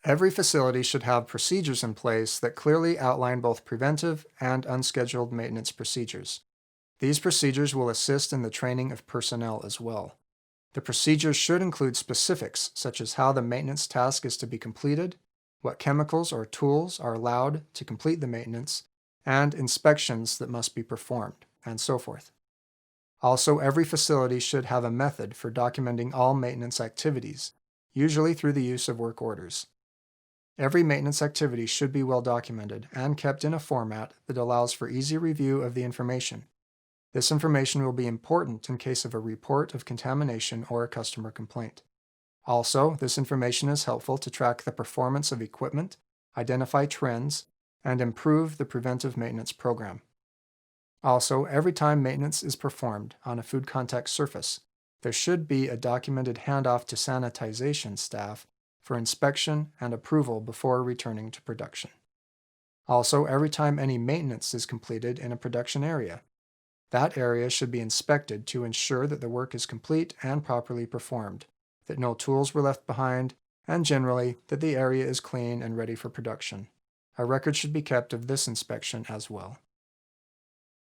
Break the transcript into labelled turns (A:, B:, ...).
A: Every facility should have procedures in place that clearly outline both preventive and unscheduled maintenance procedures. These procedures will assist in the training of personnel as well. The procedures should include specifics such as how the maintenance task is to be completed, what chemicals or tools are allowed to complete the maintenance, and inspections that must be performed, and so forth. Also, every facility should have a method for documenting all maintenance activities, usually through the use of work orders. Every maintenance activity should be well documented and kept in a format that allows for easy review of the information. This information will be important in case of a report of contamination or a customer complaint. Also, this information is helpful to track the performance of equipment, identify trends, and improve the preventive maintenance program. Also, every time maintenance is performed on a food contact surface, there should be a documented handoff to sanitization staff for inspection and approval before returning to production. Also, every time any maintenance is completed in a production area, that area should be inspected to ensure that the work is complete and properly performed, that no tools were left behind, and generally that the area is clean and ready for production. A record should be kept of this inspection as well.